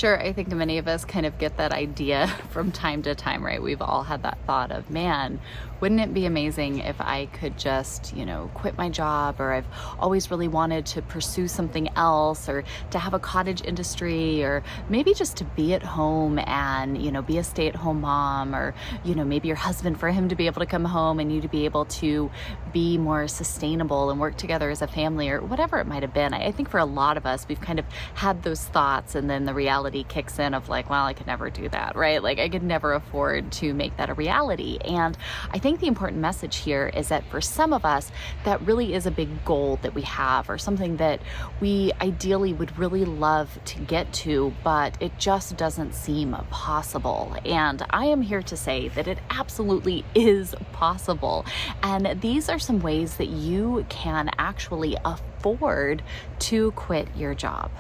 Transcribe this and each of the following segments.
sure, I think many of us kind of get that idea from time to time, right? We've all had that thought of, man, wouldn't it be amazing if I could just, quit my job, or I've always really wanted to pursue something else, or to have a cottage industry, or maybe just to be at home and, be a stay-at-home mom, or, maybe your husband, for him to be able to come home and you to be able to be more sustainable and work together as a family, or whatever it might have been. I think for a lot of us, we've kind of had those thoughts, and then the reality kicks in of like, well, I could never do that, right? Like I could never afford to make that a reality. And I think the important message here is that for some of us, that really is a big goal that we have, or something that we ideally would really love to get to, but it just doesn't seem possible. And I am here to say that it absolutely is possible. And these are some ways that you can actually afford to quit your job.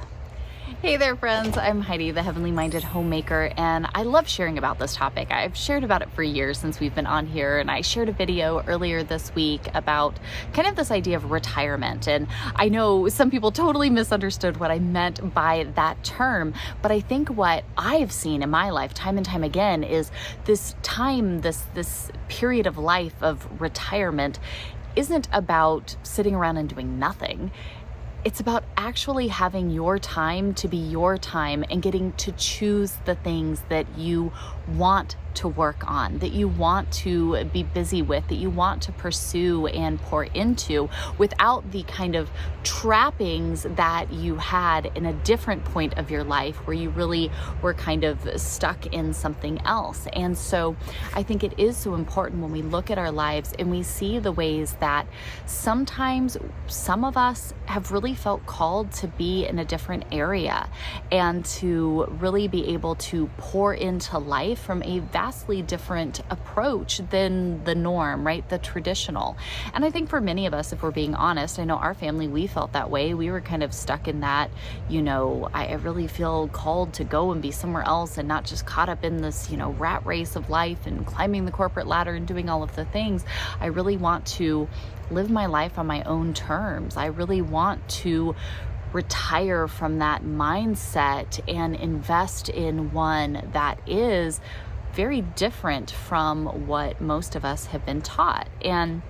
Hey there, friends. I'm Heidi, the Heavenly Minded Homemaker, and I love sharing about this topic. I've shared about it for years since we've been on here, and I shared a video earlier this week about kind of this idea of retirement. And I know some people totally misunderstood what I meant by that term, but I think what I've seen in my life time and time again is this time, this period of life of retirement isn't about sitting around and doing nothing. It's about actually having your time to be your time and getting to choose the things that you want to work on, that you want to be busy with, that you want to pursue and pour into, without the kind of trappings that you had in a different point of your life where you really were kind of stuck in something else. And so I think it is so important when we look at our lives and we see the ways that sometimes some of us have really felt called to be in a different area and to really be able to pour into life from a vastly different approach than the norm, right? The traditional. And I think for many of us, if we're being honest, I know our family, we felt that way. We were kind of stuck in that, I really feel called to go and be somewhere else and not just caught up in this, rat race of life and climbing the corporate ladder and doing all of the things. I really want to live my life on my own terms. I really want to retire from that mindset and invest in one that is very different from what most of us have been taught. And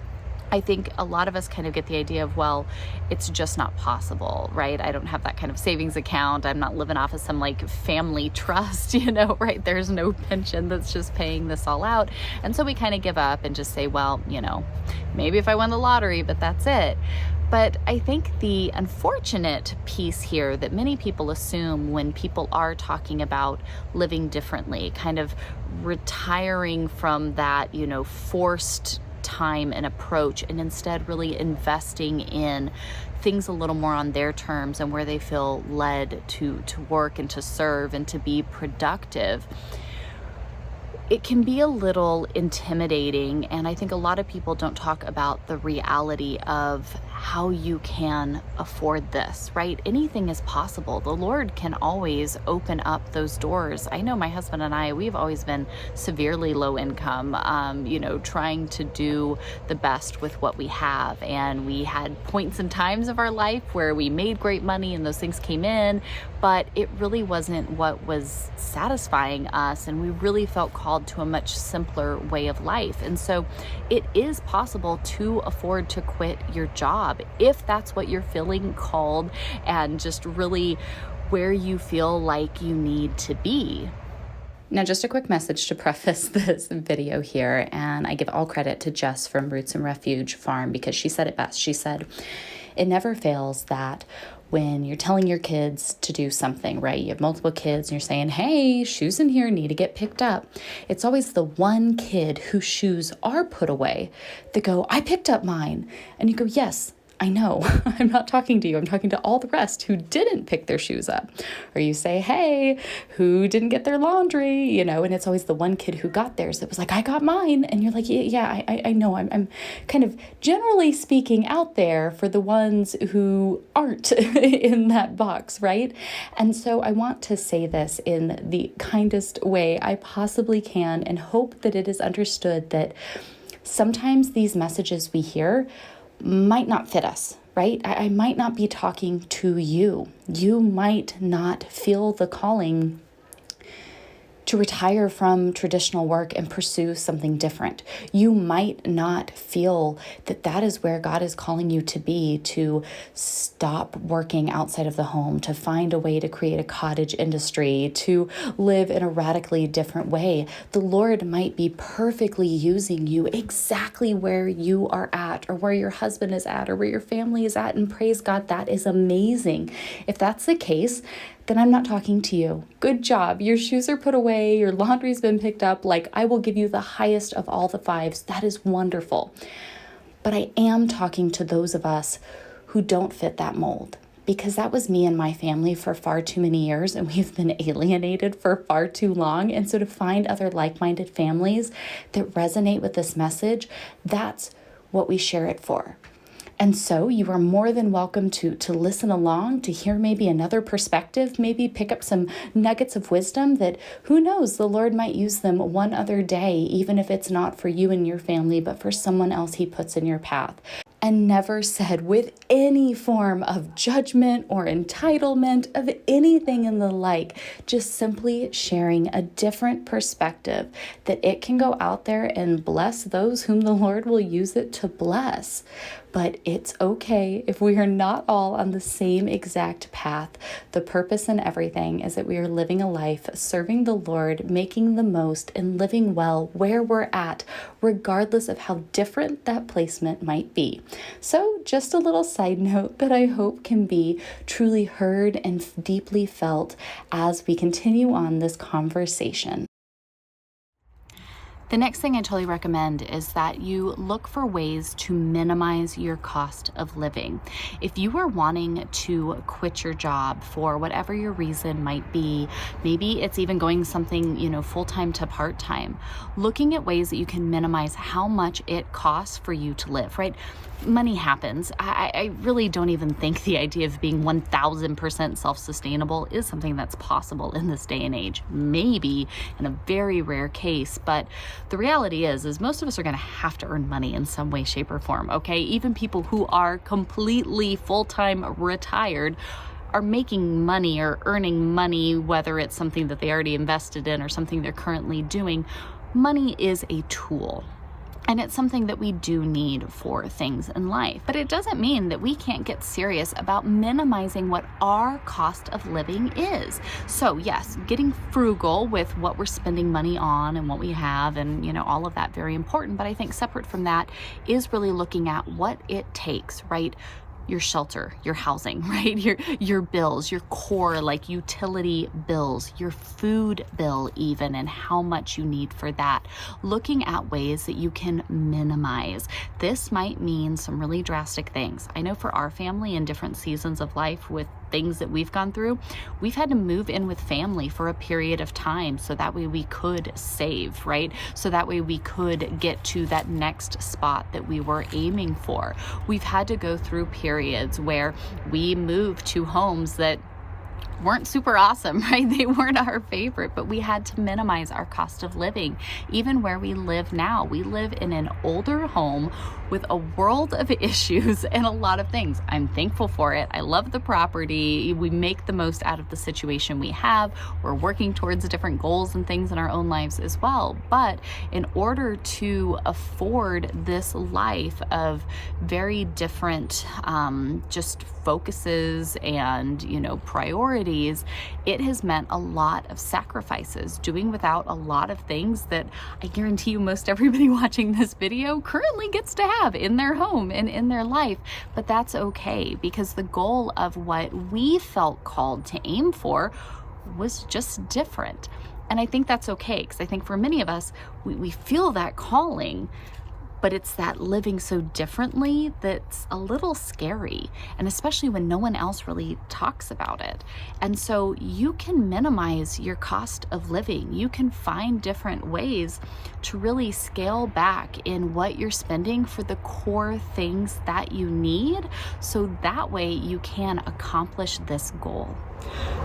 I think a lot of us kind of get the idea of, well, it's just not possible, right? I don't have that kind of savings account. I'm not living off of some like family trust, right? There's no pension that's just paying this all out. And so we kind of give up and just say, well, maybe if I won the lottery, but that's it. But I think the unfortunate piece here that many people assume when people are talking about living differently, kind of retiring from that, forced time and approach, and instead really investing in things a little more on their terms and where they feel led to work and to serve and to be productive. It can be a little intimidating, and I think a lot of people don't talk about the reality of how you can afford this, right? Anything is possible. The Lord can always open up those doors. I know my husband and I, we've always been severely low income, trying to do the best with what we have. And we had points and times of our life where we made great money and those things came in, but it really wasn't what was satisfying us. And we really felt called to a much simpler way of life. And so it is possible to afford to quit your job if that's what you're feeling called and just really where you feel like you need to be. Now, just a quick message to preface this video here, and I give all credit to Jess from Roots and Refuge Farm because she said it best. She said, it never fails that when you're telling your kids to do something, right? You have multiple kids and you're saying, hey, shoes in here need to get picked up. It's always the one kid whose shoes are put away that go, I picked up mine. And you go, yes, I know. I'm not talking to you. I'm talking to all the rest who didn't pick their shoes up. Or you say, hey, who didn't get their laundry? And it's always the one kid who got theirs that was like, I got mine. And you're like, yeah, I know. I'm kind of generally speaking out there for the ones who aren't in that box, right? And so I want to say this in the kindest way I possibly can and hope that it is understood that sometimes these messages we hear might not fit us, right? I might not be talking to you. You might not feel the calling to retire from traditional work and pursue something different. You might not feel that that is where God is calling you to be, to stop working outside of the home, to find a way to create a cottage industry, to live in a radically different way. The Lord might be perfectly using you exactly where you are at, or where your husband is at, or where your family is at, and praise God, that is amazing. If that's the case, then I'm not talking to you. Good job. Your shoes are put away. Your laundry's been picked up. Like, I will give you the highest of all the fives. That is wonderful. But I am talking to those of us who don't fit that mold, because that was me and my family for far too many years, and we've been alienated for far too long. And so to find other like-minded families that resonate with this message, that's what we share it for. And so you are more than welcome to listen along, to hear maybe another perspective, maybe pick up some nuggets of wisdom that, who knows, the Lord might use them one other day, even if it's not for you and your family, but for someone else he puts in your path. And never said with any form of judgment or entitlement of anything in the like, just simply sharing a different perspective, that it can go out there and bless those whom the Lord will use it to bless. But it's okay if we are not all on the same exact path. The purpose in everything is that we are living a life serving the Lord, making the most, and living well where we're at, regardless of how different that placement might be. So just a little side note that I hope can be truly heard and deeply felt as we continue on this conversation. The next thing I totally recommend is that you look for ways to minimize your cost of living. If you are wanting to quit your job for whatever your reason might be, maybe it's even going something, full-time to part-time, looking at ways that you can minimize how much it costs for you to live, right? Money happens. I really don't even think the idea of being 1000% self-sustainable is something that's possible in this day and age. Maybe in a very rare case, but the reality is most of us are going to have to earn money in some way, shape, or form, okay? Even people who are completely full-time retired are making money or earning money, whether it's something that they already invested in or something they're currently doing. Money is a tool. And it's something that we do need for things in life. But it doesn't mean that we can't get serious about minimizing what our cost of living is. So yes, getting frugal with what we're spending money on and what we have and, all of that, very important. But I think separate from that is really looking at what it takes, right? Your shelter, your housing, right? Your bills, your core, like utility bills, your food bill even, and how much you need for that. Looking at ways that you can minimize. This might mean some really drastic things. I know for our family in different seasons of life with things that we've gone through, we've had to move in with family for a period of time so that way we could save, right? So that way we could get to that next spot that we were aiming for. We've had to go through periods where we moved to homes that weren't super awesome, right? They weren't our favorite, but we had to minimize our cost of living. Even where we live now, we live in an older home with a world of issues and a lot of things. I'm thankful for it. I love the property. We make the most out of the situation we have. We're working towards different goals and things in our own lives as well. But in order to afford this life of very different just focuses and, priorities, it has meant a lot of sacrifices, doing without a lot of things that I guarantee you most everybody watching this video currently gets to have in their home and in their life. But that's okay, because the goal of what we felt called to aim for was just different. And I think that's okay, because I think for many of us, we feel that calling, but it's that living so differently that's a little scary, and especially when no one else really talks about it. And so you can minimize your cost of living. You can find different ways to really scale back in what you're spending for the core things that you need, so that way you can accomplish this goal.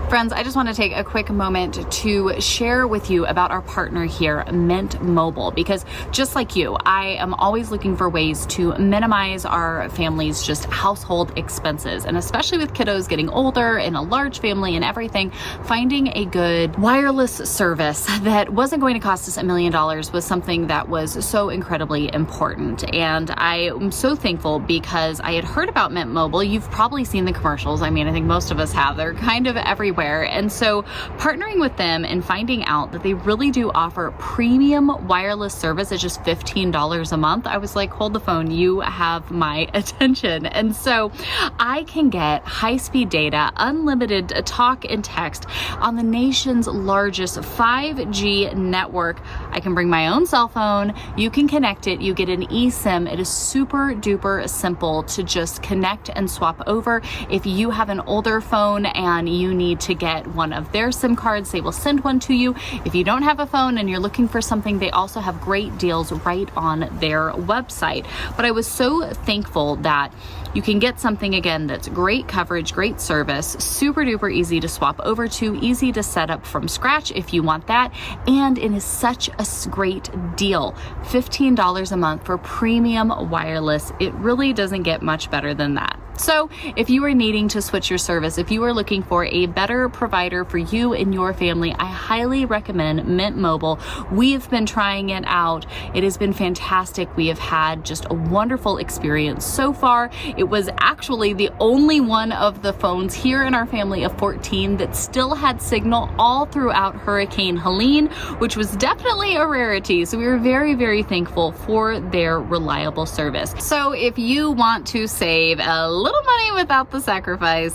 Friends, I just want to take a quick moment to share with you about our partner here, Mint Mobile, because just like you, I am always looking for ways to minimize our family's just household expenses. And especially with kiddos getting older and a large family and everything, finding a good wireless service that wasn't going to cost us $1 million was something that was so incredibly important. And I am so thankful because I had heard about Mint Mobile. You've probably seen the commercials. I mean, I think most of us have. They're kind of everywhere. And so partnering with them and finding out that they really do offer premium wireless service at just $15 a month, I was like, hold the phone, you have my attention. And so I can get high-speed data, unlimited talk and text on the nation's largest 5G network. I can bring my own cell phone, you can connect it, you get an eSIM. It is super duper simple to just connect and swap over. If you have an older phone and you need to get one of their SIM cards, they will send one to you. If you don't have a phone and you're looking for something, they also have great deals right on their website. But I was so thankful that you can get something, again, that's great coverage, great service, super duper easy to swap over to, easy to set up from scratch if you want that, and it is such a great deal. $15 a month for premium wireless. It really doesn't get much better than that. So if you are needing to switch your service, if you are looking for a better provider for you and your family, I highly recommend Mint Mobile. We've been trying it out. It has been fantastic. We have had just a wonderful experience so far. It was actually the only one of the phones here in our family of 14 that still had signal all throughout Hurricane Helene, which was definitely a rarity. So we were very, very thankful for their reliable service. So if you want to save a little money without the sacrifice,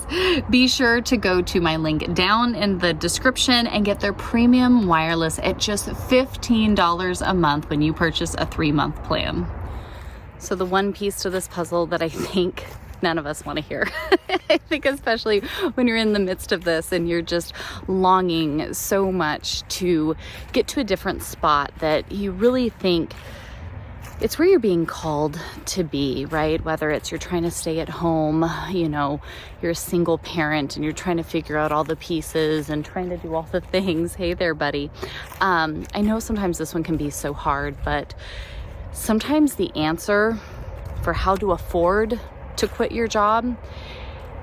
be sure to go to my link down in the description and get their premium wireless at just $15 a month when you purchase a 3-month plan. So the one piece to this puzzle that I think none of us want to hear. I think especially when you're in the midst of this and you're just longing so much to get to a different spot that you really think it's where you're being called to be, right? Whether it's you're trying to stay at home, you're a single parent and you're trying to figure out all the pieces and trying to do all the things. Hey there, buddy. I know sometimes this one can be so hard, but sometimes the answer for how to afford to quit your job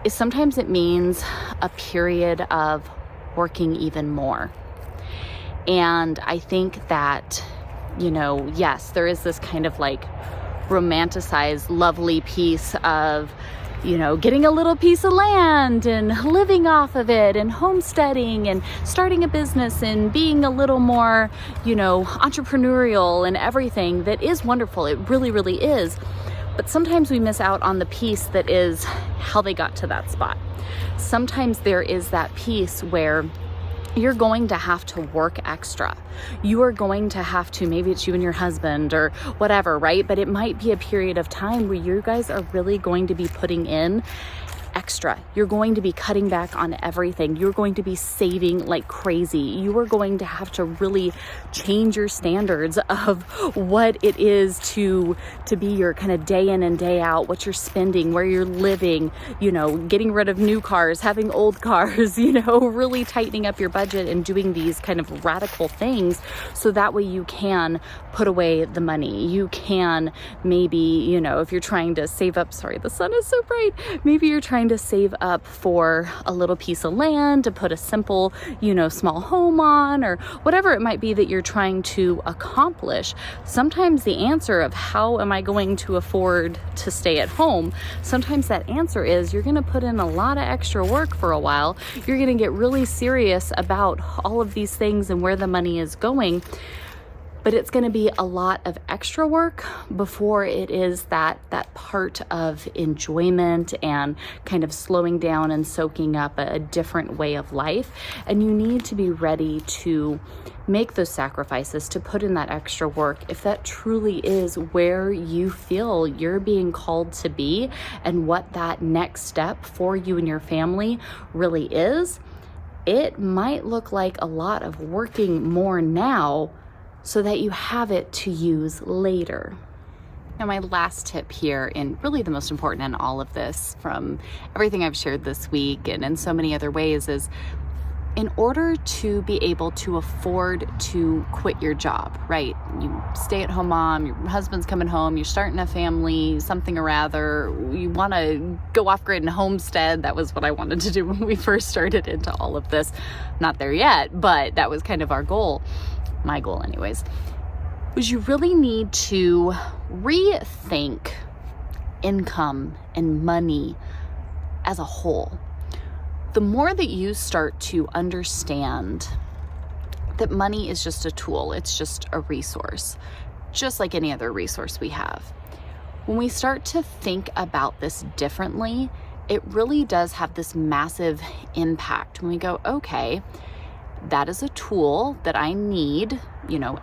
is sometimes it means a period of working even more. And I think that yes, there is this kind of like romanticized, lovely piece of, getting a little piece of land and living off of it and homesteading and starting a business and being a little more, entrepreneurial and everything that is wonderful. It really, really is. But sometimes we miss out on the piece that is how they got to that spot. Sometimes there is that piece where you're going to have to work extra. You are going to have to, maybe it's you and your husband or whatever, right? But it might be a period of time where you guys are really going to be putting in extra. You're going to be cutting back on everything. You're going to be saving like crazy. You are going to have to really change your standards of what it is to be your kind of day in and day out, what you're spending, where you're living, getting rid of new cars, having old cars, really tightening up your budget and doing these kind of radical things so that way you can put away the money. You can maybe, if you're trying to save up, sorry, the sun is so bright. Maybe you're trying to save up for a little piece of land to put a simple, small home on, or whatever it might be that you're trying to accomplish. Sometimes the answer of how am I going to afford to stay at home, sometimes that answer is you're going to put in a lot of extra work for a while. You're going to get really serious about all of these things and where the money is going. But it's going to be a lot of extra work before it is that part of enjoyment and kind of slowing down and soaking up a different way of life. And you need to be ready to make those sacrifices, to put in that extra work if that truly is where you feel you're being called to be and what that next step for you and your family really is. It might look like a lot of working more now so that you have it to use later. Now, my last tip here, and really the most important in all of this from everything I've shared this week and in so many other ways, is in order to be able to afford to quit your job, right? You stay at home mom, your husband's coming home, you're starting a family, something or other, you want to go off grid and homestead. That was what I wanted to do when we first started into all of this. Not there yet, but that was kind of our goal, my goal anyways, was you really need to rethink income and money as a whole. The more that you start to understand that money is just a tool, it's just a resource, just like any other resource we have. When we start to think about this differently, it really does have this massive impact when we go, okay, that is a tool that I need,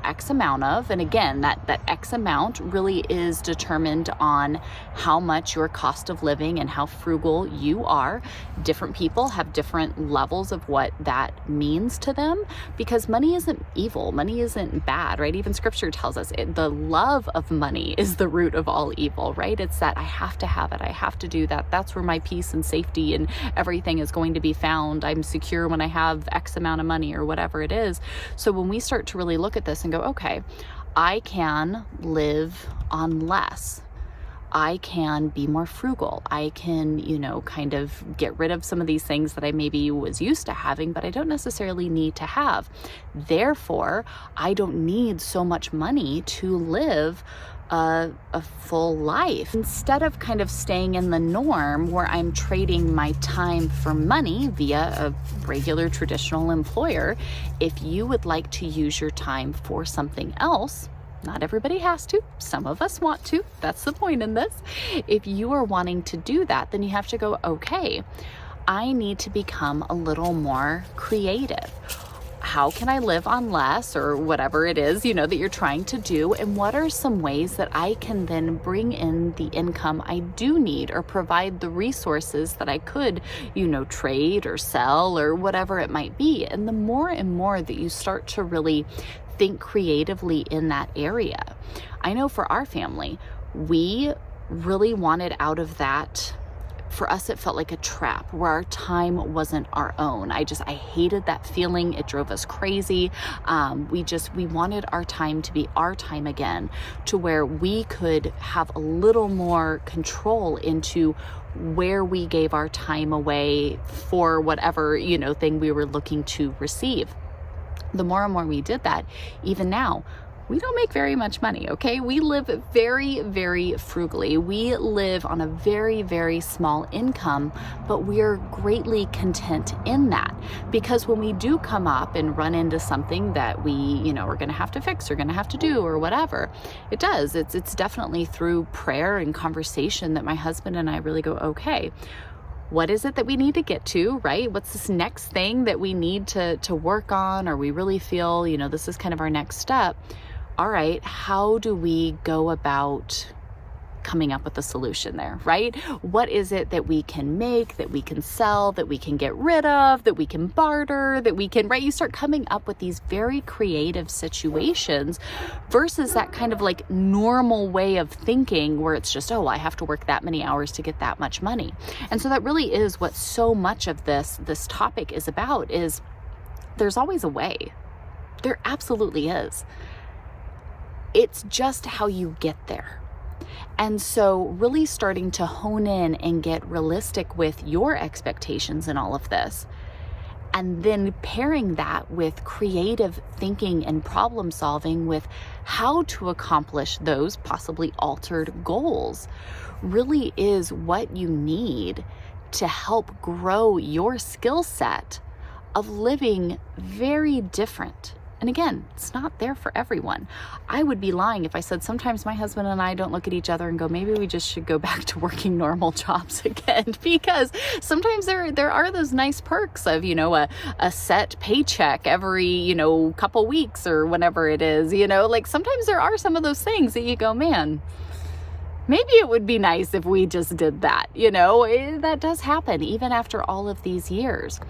X amount of. And again, that X amount really is determined on how much your cost of living and how frugal you are. Different people have different levels of what that means to them, because money isn't evil. Money isn't bad, right? Even scripture tells us the love of money is the root of all evil, right? It's that I have to have it. I have to do that. That's where my peace and safety and everything is going to be found. I'm secure when I have X amount of money or whatever it is. So when we start to really look at this and go, okay, I can live on less. I can be more frugal. I can, kind of get rid of some of these things that I maybe was used to having, but I don't necessarily need to have. Therefore, I don't need so much money to live a full life. Instead of kind of staying in the norm where I'm trading my time for money via a regular traditional employer, if you would like to use your time for something else, not everybody has to, some of us want to, that's the point in this. If you are wanting to do that, then you have to go, okay, I need to become a little more creative. How can I live on less, or whatever it is, that you're trying to do? And what are some ways that I can then bring in the income I do need, or provide the resources that I could, trade or sell or whatever it might be? And the more and more that you start to really think creatively in that area. I know for our family, we really wanted out of that. For us, it felt like a trap where our time wasn't our own. I hated that feeling. It drove us crazy. We wanted our time to be our time again, to where we could have a little more control into where we gave our time away for whatever, thing we were looking to receive. The more and more we did that, even now, we don't make very much money, okay? We live very, very frugally. We live on a very, very small income, but we're greatly content in that, because when we do come up and run into something that we, are gonna have to fix or gonna have to do or whatever, it's definitely through prayer and conversation that my husband and I really go, okay, what is it that we need to get to, right? What's this next thing that we need to work on, or we really feel, this is kind of our next step. All right, how do we go about coming up with a solution there, right? What is it that we can make, that we can sell, that we can get rid of, that we can barter, that we can, right? You start coming up with these very creative situations versus that kind of like normal way of thinking where it's just, oh, I have to work that many hours to get that much money. And so that really is what so much of this topic is about, is there's always a way. There absolutely is. It's just how you get there. And so really starting to hone in and get realistic with your expectations in all of this, and then pairing that with creative thinking and problem solving with how to accomplish those possibly altered goals, really is what you need to help grow your skill set of living very different. And again, it's not there for everyone. I would be lying if I said sometimes my husband and I don't look at each other and go, maybe we just should go back to working normal jobs again, because sometimes there are those nice perks of, a set paycheck every, couple weeks or whenever it is, like sometimes there are some of those things that you go, man, maybe it would be nice if we just did that, that does happen even after all of these years.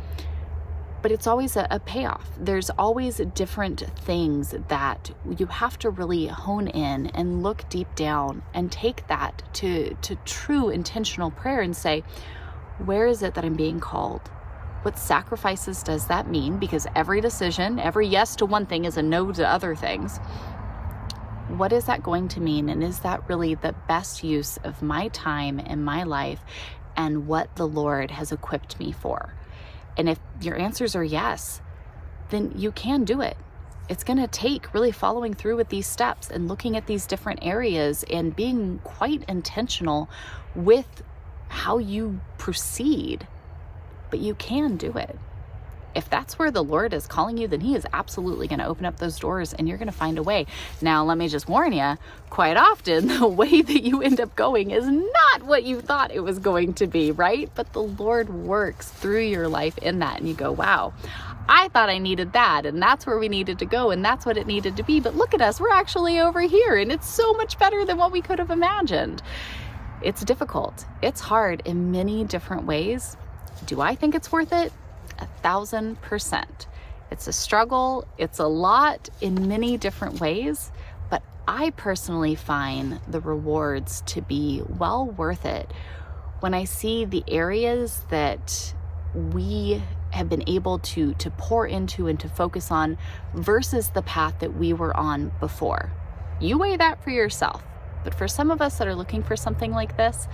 but it's always a payoff. There's always different things that you have to really hone in and look deep down and take that to true intentional prayer and say, where is it that I'm being called? What sacrifices does that mean? Because every decision, every yes to one thing is a no to other things. What is that going to mean? And is that really the best use of my time and my life and what the Lord has equipped me for? And if your answers are yes, then you can do it. It's going to take really following through with these steps and looking at these different areas and being quite intentional with how you proceed, but you can do it. If that's where the Lord is calling you, then he is absolutely going to open up those doors and you're going to find a way. Now, let me just warn you, quite often the way that you end up going is not what you thought it was going to be, right? But the Lord works through your life in that, and you go, wow, I thought I needed that, and that's where we needed to go, and that's what it needed to be. But look at us, we're actually over here, and it's so much better than what we could have imagined. It's difficult. It's hard in many different ways. Do I think it's worth it? 1,000%. It's a struggle. It's a lot in many different ways, but I personally find the rewards to be well worth it when I see the areas that we have been able to pour into and to focus on versus the path that we were on before. You weigh that for yourself. But for some of us that are looking for something like this,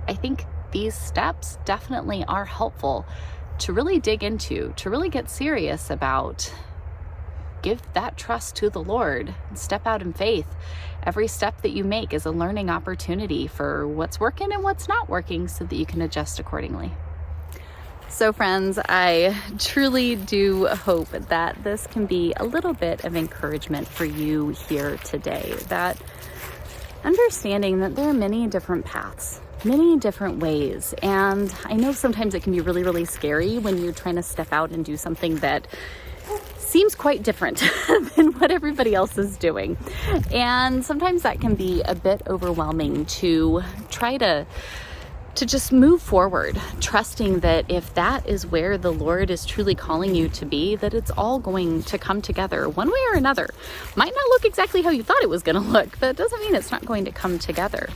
I think these steps definitely are helpful to really dig into, to really get serious about. Give that trust to the Lord and step out in faith. Every step that you make is a learning opportunity for what's working and what's not working so that you can adjust accordingly. So friends, I truly do hope that this can be a little bit of encouragement for you here today. That understanding that there are many different paths, many different ways. And I know sometimes it can be really, really scary when you're trying to step out and do something that seems quite different than what everybody else is doing. And sometimes that can be a bit overwhelming to try to just move forward, trusting that if that is where the Lord is truly calling you to be, that it's all going to come together one way or another. Might not look exactly how you thought it was going to look, but it doesn't mean it's not going to come together.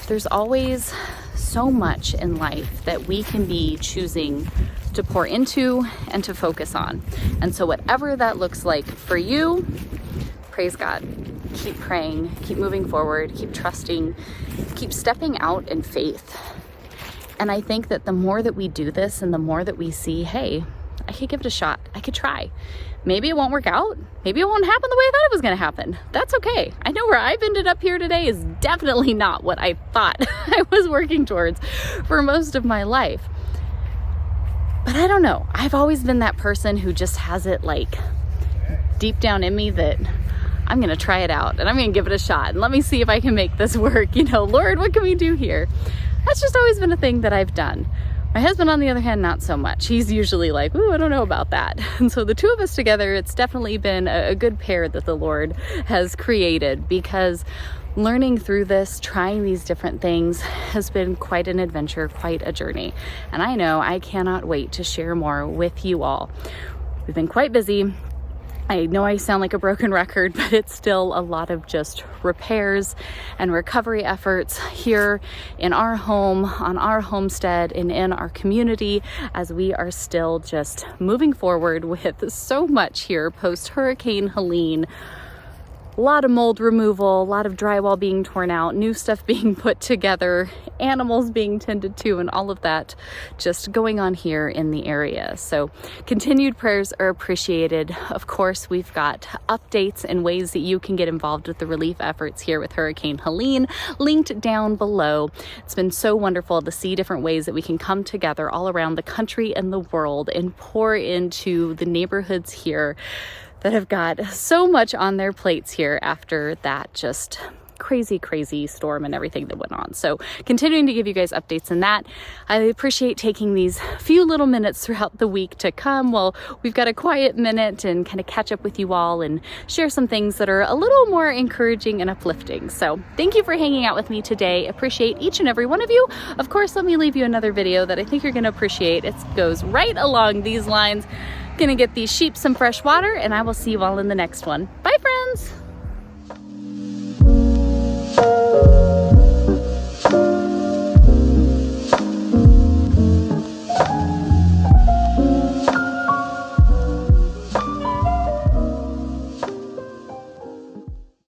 There's always so much in life that we can be choosing to pour into and to focus on. And so whatever that looks like for you, praise God. Keep praying, keep moving forward, keep trusting, keep stepping out in faith. And I think that the more that we do this and the more that we see, hey, I could give it a shot. I could try. Maybe it won't work out. Maybe it won't happen the way I thought it was going to happen. That's okay. I know where I've ended up here today is definitely not what I thought I was working towards for most of my life. But I don't know. I've always been that person who just has it like deep down in me that I'm going to try it out and I'm going to give it a shot and let me see if I can make this work. You know, Lord, what can we do here? That's just always been a thing that I've done. My husband, on the other hand, not so much. He's usually like, ooh, I don't know about that. And so the two of us together, it's definitely been a good pair that the Lord has created, because learning through this, trying these different things has been quite an adventure, quite a journey. And I know I cannot wait to share more with you all. We've been quite busy. I know I sound like a broken record, but it's still a lot of just repairs and recovery efforts here in our home, on our homestead, and in our community, as we are still just moving forward with so much here post Hurricane Helene. A lot of mold removal, a lot of drywall being torn out, new stuff being put together, animals being tended to, and all of that just going on here in the area. So continued prayers are appreciated. Of course, we've got updates and ways that you can get involved with the relief efforts here with Hurricane Helene linked down below. It's been so wonderful to see different ways that we can come together all around the country and the world and pour into the neighborhoods here that have got so much on their plates here after that just crazy storm and everything that went on. So continuing to give you guys updates in that. I appreciate taking these few little minutes throughout the week to come while we've got a quiet minute and kind of catch up with you all and share some things that are a little more encouraging and uplifting. So thank you for hanging out with me today. Appreciate each and every one of you. Of course, let me leave you another video that I think you're going to appreciate. It goes right along these lines. Gonna get these sheep some fresh water, and I will see you all in the next one. Bye, friends.